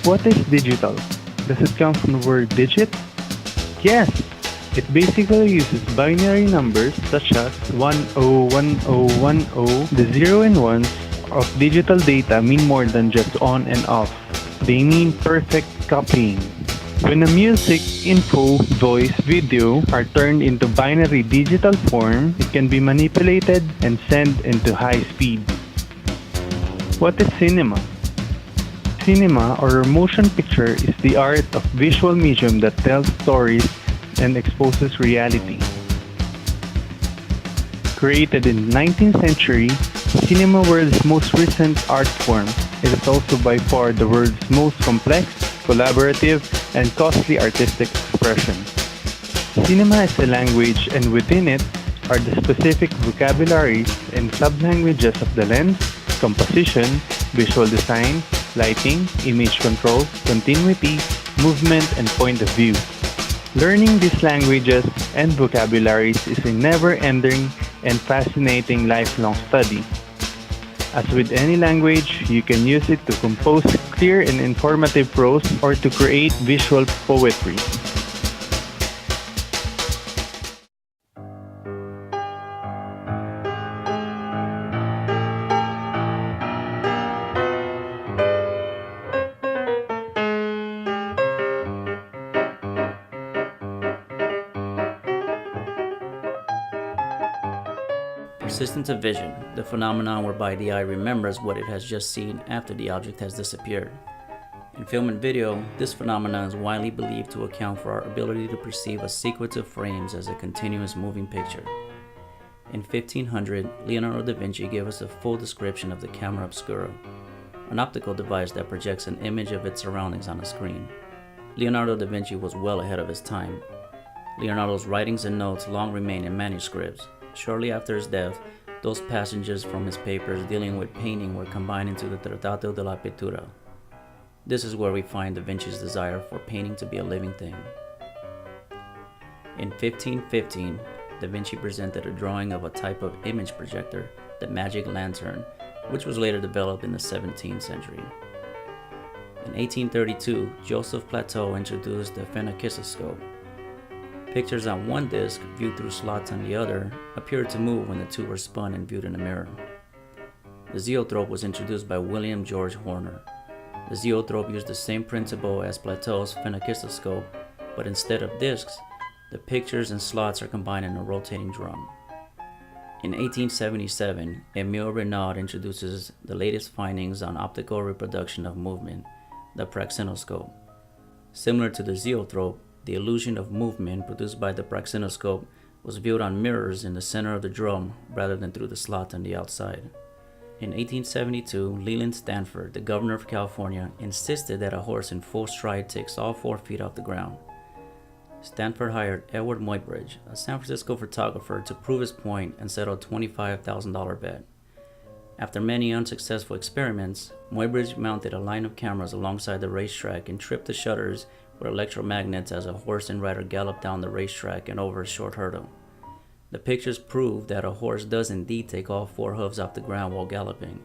What is digital? Does it come from the word digit? Yes! It basically uses binary numbers such as 101010. The 0 and 1s of digital data mean more than just on and off. They mean perfect copying. When a music, info, voice, video are turned into binary digital form, it can be manipulated and sent into high speed. What is cinema? Cinema or motion picture is the art of visual medium that tells stories and exposes reality. Created in the 19th century, cinema world's most recent art form. It is also by far the world's most complex, collaborative, and costly artistic expression. Cinema is a language, and within it are the specific vocabularies and sublanguages of the lens, composition, visual design, lighting, image control, continuity, movement, and point of view. Learning these languages and vocabularies is a never-ending and fascinating lifelong study. As with any language, you can use it to compose clear and informative prose or to create visual poetry. Persistence of vision, the phenomenon whereby the eye remembers what it has just seen after the object has disappeared. In film and video, this phenomenon is widely believed to account for our ability to perceive a sequence of frames as a continuous moving picture. In 1500, Leonardo da Vinci gave us a full description of the camera obscura, an optical device that projects an image of its surroundings on a screen. Leonardo da Vinci was well ahead of his time. Leonardo's writings and notes long remain in manuscripts. Shortly after his death, those passages from his papers dealing with painting were combined into the Trattato della Pittura. This is where we find Da Vinci's desire for painting to be a living thing. In 1515, Da Vinci presented a drawing of a type of image projector, the magic lantern, which was later developed in the 17th century. In 1832, Joseph Plateau introduced the phenakistoscope. Pictures on one disc, viewed through slots on the other, appeared to move when the two were spun and viewed in a mirror. The zoetrope was introduced by William George Horner. The zoetrope used the same principle as Plateau's phenakistoscope, but instead of discs, the pictures and slots are combined in a rotating drum. In 1877, Emile Renaud introduces the latest findings on optical reproduction of movement, the praxinoscope. Similar to the zoetrope, the illusion of movement produced by the praxinoscope was viewed on mirrors in the center of the drum rather than through the slot on the outside. In 1872, Leland Stanford, the governor of California, insisted that a horse in full stride takes all 4 feet off the ground. Stanford hired Edward Muybridge, a San Francisco photographer, to prove his point and settled a $25,000 bet. After many unsuccessful experiments, Muybridge mounted a line of cameras alongside the racetrack and tripped the shutters with electromagnets as a horse and rider galloped down the racetrack and over a short hurdle. The pictures proved that a horse does indeed take all 4 hooves off the ground while galloping.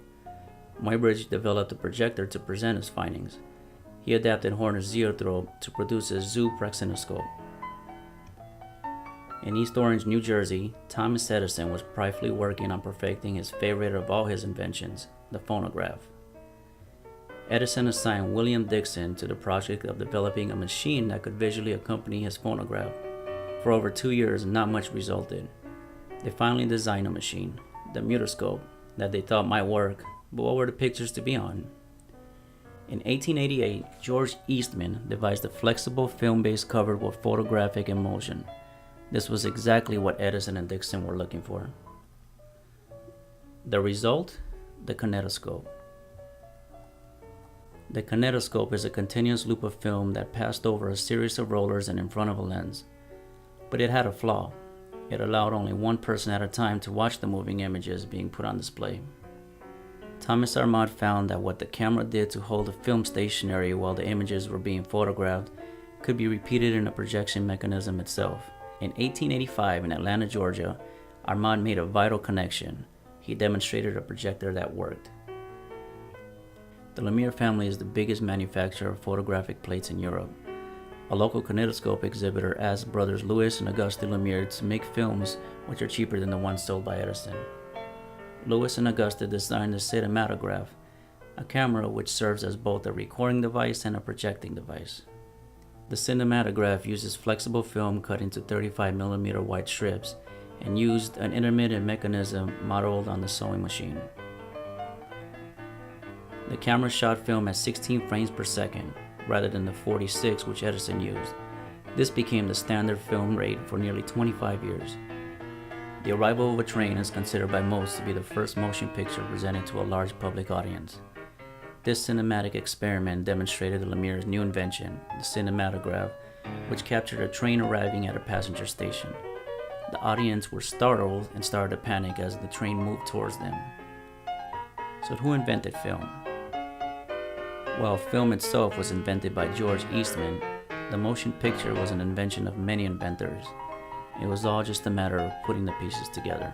Muybridge developed a projector to present his findings. He adapted Horner's zoetrope to produce his zoo praxinoscope. In East Orange, New Jersey, Thomas Edison was pridefully working on perfecting his favorite of all his inventions, the phonograph. Edison assigned William Dixon to the project of developing a machine that could visually accompany his phonograph. For over 2 years, not much resulted. They finally designed a machine, the mutoscope, that they thought might work, but what were the pictures to be on? In 1888, George Eastman devised a flexible film base covered with photographic emulsion. This was exactly what Edison and Dixon were looking for. The result? The kinetoscope. The kinetoscope is a continuous loop of film that passed over a series of rollers and in front of a lens. But it had a flaw. It allowed only one person at a time to watch the moving images being put on display. Thomas Armand found that what the camera did to hold the film stationary while the images were being photographed could be repeated in a projection mechanism itself. In 1885 in Atlanta, Georgia, Armand made a vital connection. He demonstrated a projector that worked. The Lumiere family is the biggest manufacturer of photographic plates in Europe. A local kinetoscope exhibitor asked brothers Louis and Auguste Lumiere to make films which are cheaper than the ones sold by Edison. Louis and Auguste designed the cinematograph, a camera which serves as both a recording device and a projecting device. The cinematograph uses flexible film cut into 35mm wide strips and used an intermittent mechanism modeled on the sewing machine. The camera shot film at 16 frames per second, rather than the 46 which Edison used. This became the standard film rate for nearly 25 years. The Arrival of a Train is considered by most to be the first motion picture presented to a large public audience. This cinematic experiment demonstrated the Lumiere's new invention, the cinematograph, which captured a train arriving at a passenger station. The audience were startled and started to panic as the train moved towards them. So who invented film? While film itself was invented by George Eastman, the motion picture was an invention of many inventors. It was all just a matter of putting the pieces together.